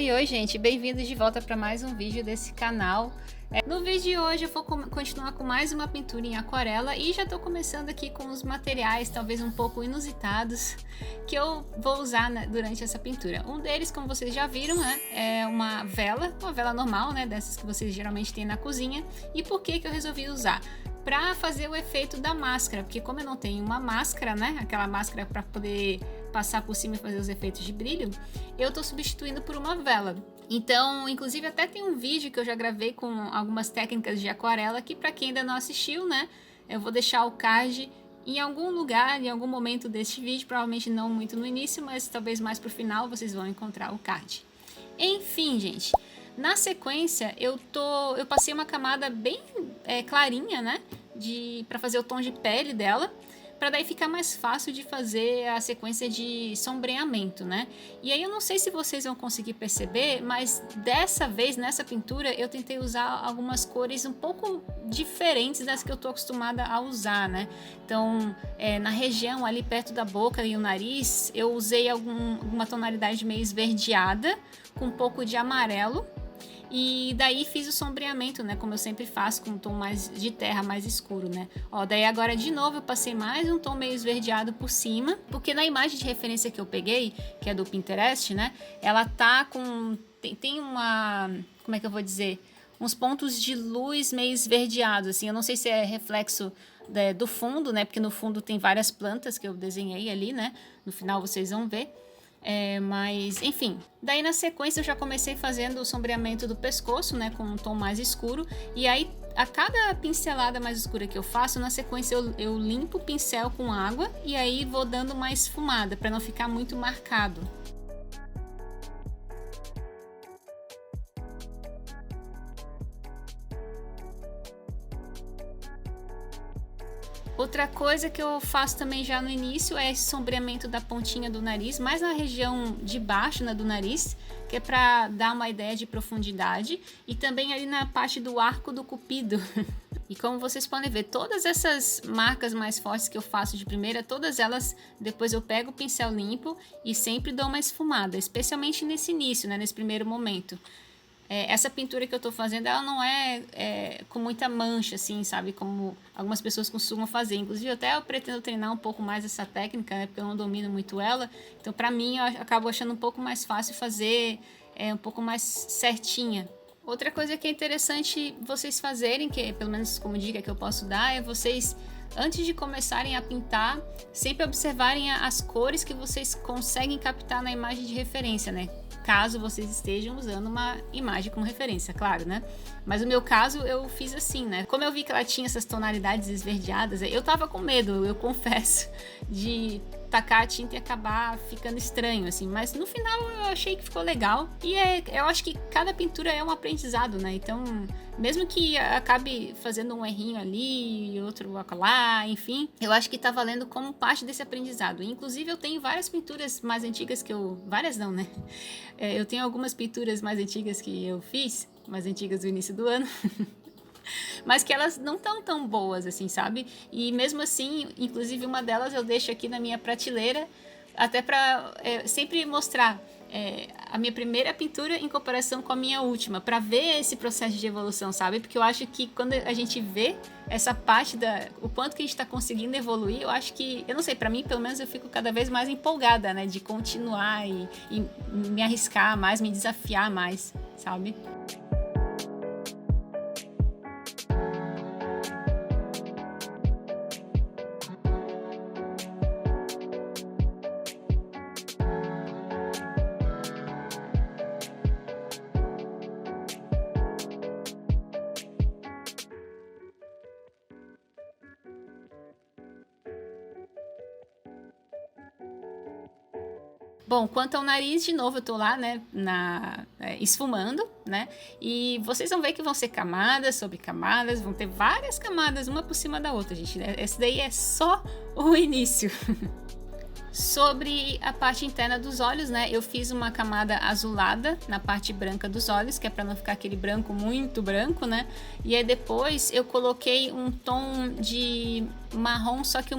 Oi, gente, bem-vindos de volta para mais um vídeo desse canal. No vídeo de hoje eu vou continuar com mais uma pintura em aquarela e já estou começando aqui com os materiais talvez um pouco inusitados que eu vou usar, né, durante essa pintura. Um deles, como vocês já viram, né, é uma vela normal, né, dessas que vocês geralmente têm na cozinha. E por que eu resolvi usar? Para fazer o efeito da máscara, porque como eu não tenho uma máscara, né, aquela máscara para poder passar por cima e fazer os efeitos de brilho, eu tô substituindo por uma vela. Então, inclusive até tem um vídeo que eu já gravei com algumas técnicas de aquarela que, para quem ainda não assistiu, né, eu vou deixar o card em algum lugar, em algum momento deste vídeo, provavelmente não muito no início, mas talvez mais pro final vocês vão encontrar o card. Enfim, gente, na sequência eu passei uma camada bem clarinha, né, para fazer o tom de pele dela, para daí ficar mais fácil de fazer a sequência de sombreamento, né? E aí eu não sei se vocês vão conseguir perceber, mas dessa vez, nessa pintura, eu tentei usar algumas cores um pouco diferentes das que eu tô acostumada a usar, né? Então, na região ali perto da boca e o nariz, eu usei alguma tonalidade meio esverdeada, com um pouco de amarelo. E daí fiz o sombreamento, né, como eu sempre faço, com um tom mais de terra, mais escuro, né. Ó, daí agora de novo eu passei mais um tom meio esverdeado por cima, porque na imagem de referência que eu peguei, que é do Pinterest, né, ela tá com... tem uma... como é que eu vou dizer? Uns pontos de luz meio esverdeados, assim, eu não sei se é reflexo do fundo, né, porque no fundo tem várias plantas que eu desenhei ali, né, no final vocês vão ver. Mas enfim, daí na sequência eu já comecei fazendo o sombreamento do pescoço, né, com um tom mais escuro, e aí a cada pincelada mais escura que eu faço, na sequência eu limpo o pincel com água e aí vou dando uma esfumada para não ficar muito marcado. Outra coisa que eu faço também já no início é esse sombreamento da pontinha do nariz, mais na região de baixo, né, do nariz, que é para dar uma ideia de profundidade, e também ali na parte do arco do cupido. E como vocês podem ver, todas essas marcas mais fortes que eu faço de primeira, todas elas, depois eu pego o pincel limpo e sempre dou uma esfumada, especialmente nesse início, né, nesse primeiro momento. Essa pintura que eu tô fazendo, ela não é com muita mancha, assim, sabe? Como algumas pessoas costumam fazer. Inclusive, até eu pretendo treinar um pouco mais essa técnica, né? Porque eu não domino muito ela. Então, pra mim, eu acabo achando um pouco mais fácil fazer um pouco mais certinha. Outra coisa que é interessante vocês fazerem, que pelo menos como dica que eu posso dar, é vocês, antes de começarem a pintar, sempre observarem as cores que vocês conseguem captar na imagem de referência, né? Caso vocês estejam usando uma imagem como referência, claro, né? Mas no meu caso, eu fiz assim, né? Como eu vi que ela tinha essas tonalidades esverdeadas, eu tava com medo, eu confesso, de tacar a tinta e acabar ficando estranho, assim. Mas no final eu achei que ficou legal. E eu acho que cada pintura é um aprendizado, né? Então, mesmo que acabe fazendo um errinho ali e outro lá, enfim, eu acho que tá valendo como parte desse aprendizado. Inclusive, eu tenho várias pinturas mais antigas que eu... várias não, né? Eu tenho algumas pinturas mais antigas que eu fiz, mais antigas do início do ano, mas que elas não estão tão boas assim, sabe? E mesmo assim, inclusive uma delas eu deixo aqui na minha prateleira, até para sempre mostrar a minha primeira pintura em comparação com a minha última, para ver esse processo de evolução, sabe? Porque eu acho que quando a gente vê essa parte o quanto que a gente está conseguindo evoluir, eu acho que, eu não sei, para mim pelo menos eu fico cada vez mais empolgada, né? De continuar e me arriscar mais, me desafiar mais, sabe? Bom, quanto ao nariz, de novo eu tô lá, né, esfumando, né, e vocês vão ver que vão ser camadas sobre camadas, vão ter várias camadas, uma por cima da outra, gente, né? Esse daí é só o início. Sobre a parte interna dos olhos, né, eu fiz uma camada azulada na parte branca dos olhos, que é para não ficar aquele branco muito branco, né, e aí depois eu coloquei um tom de marrom, só que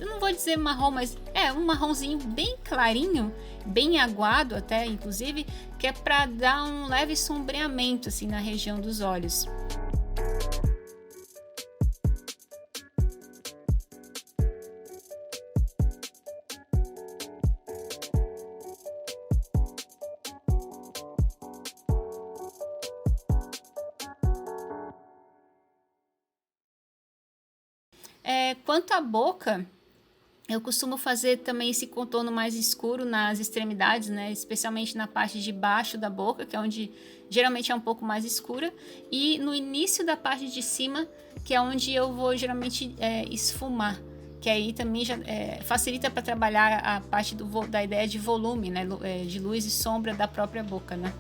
eu não vou dizer marrom, mas é um marronzinho bem clarinho, bem aguado até, inclusive, que é para dar um leve sombreamento assim na região dos olhos. Quanto à boca, eu costumo fazer também esse contorno mais escuro nas extremidades, né? Especialmente na parte de baixo da boca, que é onde geralmente é um pouco mais escura, e no início da parte de cima, que é onde eu vou geralmente esfumar, que aí também já facilita para trabalhar a parte da ideia de volume, né? De luz e sombra da própria boca, né?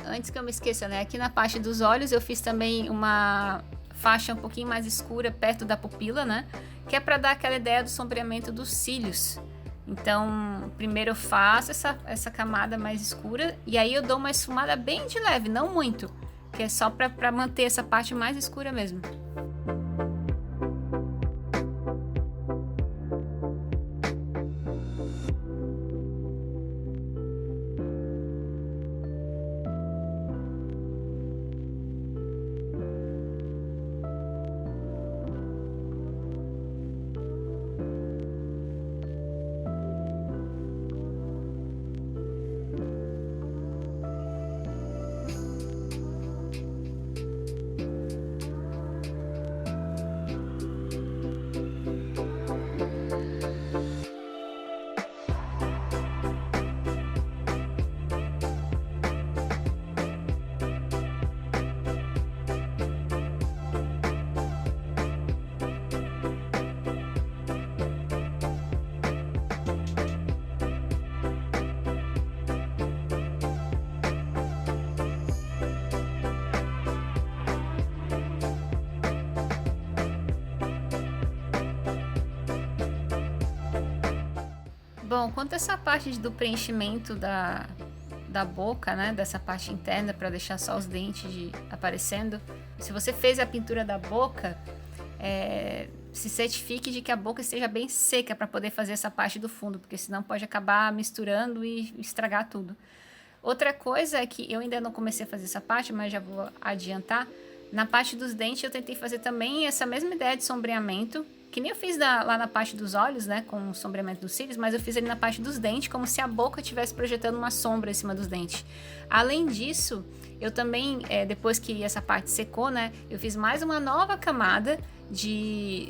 Antes que eu me esqueça, né? Aqui na parte dos olhos eu fiz também uma faixa um pouquinho mais escura perto da pupila, né? Que é para dar aquela ideia do sombreamento dos cílios. Então, primeiro eu faço essa camada mais escura e aí eu dou uma esfumada bem de leve, não muito, que é só para manter essa parte mais escura mesmo. Bom, quanto a essa parte do preenchimento da boca, né, dessa parte interna para deixar só os dentes aparecendo, se você fez a pintura da boca, se certifique de que a boca esteja bem seca para poder fazer essa parte do fundo, porque senão pode acabar misturando e estragar tudo. Outra coisa é que eu ainda não comecei a fazer essa parte, mas já vou adiantar. Na parte dos dentes eu tentei fazer também essa mesma ideia de sombreamento, que nem eu fiz lá na parte dos olhos, né, com o sombreamento dos cílios, mas eu fiz ali na parte dos dentes, como se a boca estivesse projetando uma sombra em cima dos dentes. Além disso, eu também, depois que essa parte secou, né, eu fiz mais uma nova camada de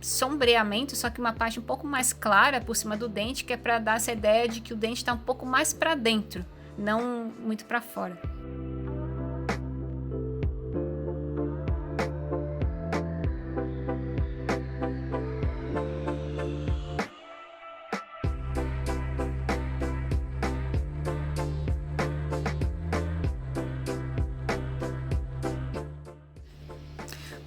sombreamento, só que uma parte um pouco mais clara por cima do dente, que é para dar essa ideia de que o dente está um pouco mais para dentro, não muito para fora.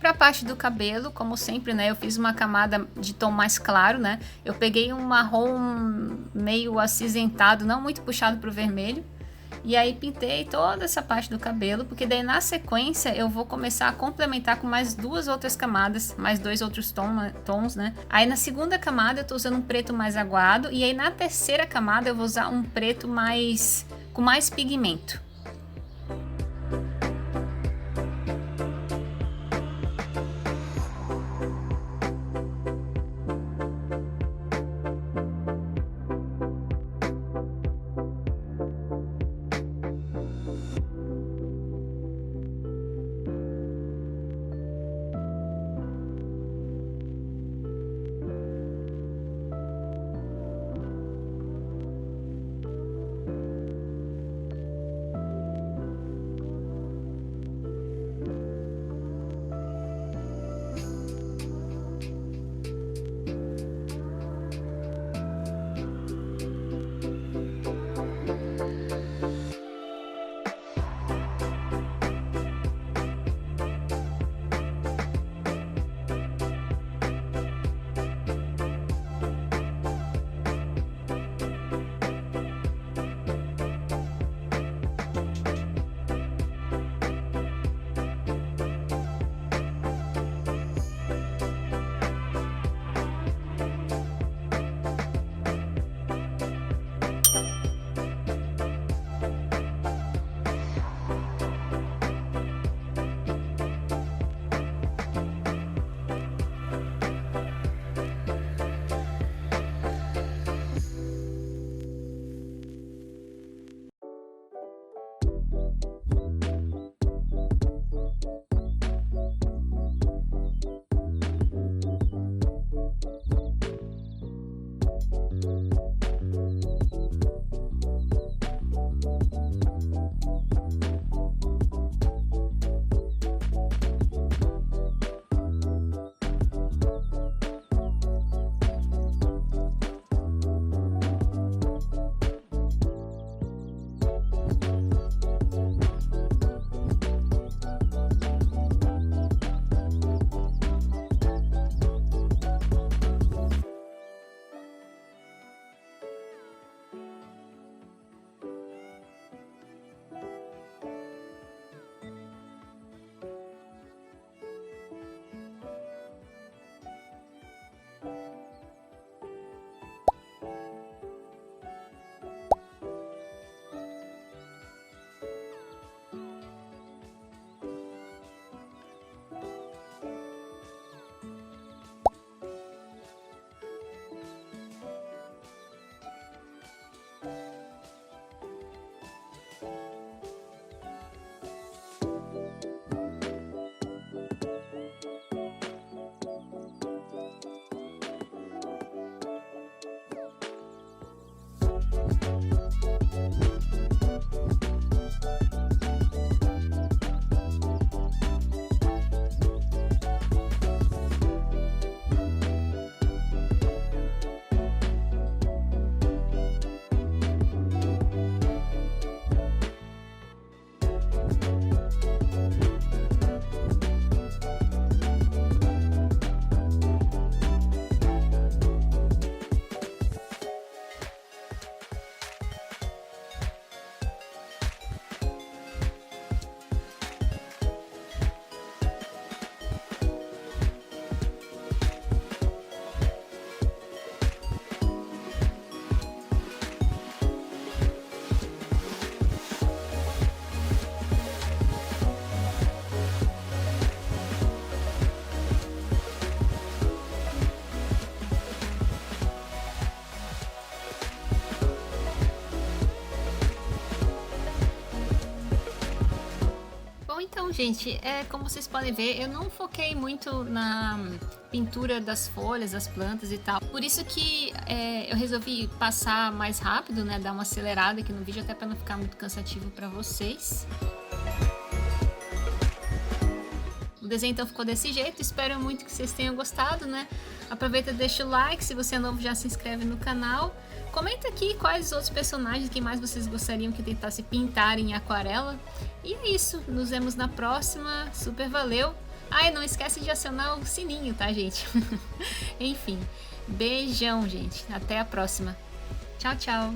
Para a parte do cabelo, como sempre, né, eu fiz uma camada de tom mais claro, né? Eu peguei um marrom meio acinzentado, não muito puxado para o vermelho, e aí pintei toda essa parte do cabelo, porque daí na sequência eu vou começar a complementar com mais duas outras camadas, mais dois outros tons, né? Aí na segunda camada eu tô usando um preto mais aguado, e aí na terceira camada eu vou usar um preto com mais pigmento. Bom, então, gente, como vocês podem ver, eu não foquei muito na pintura das folhas, das plantas e tal. Por isso que eu resolvi passar mais rápido, né? Dar uma acelerada aqui no vídeo, até para não ficar muito cansativo para vocês. O desenho então ficou desse jeito, espero muito que vocês tenham gostado, né? Aproveita e deixa o like, se você é novo já se inscreve no canal. Comenta aqui quais outros personagens que mais vocês gostariam que tentasse pintar em aquarela. E é isso, nos vemos na próxima, super valeu! Ah, e não esquece de acionar o sininho, tá, gente? Enfim, beijão, gente, até a próxima. Tchau, tchau!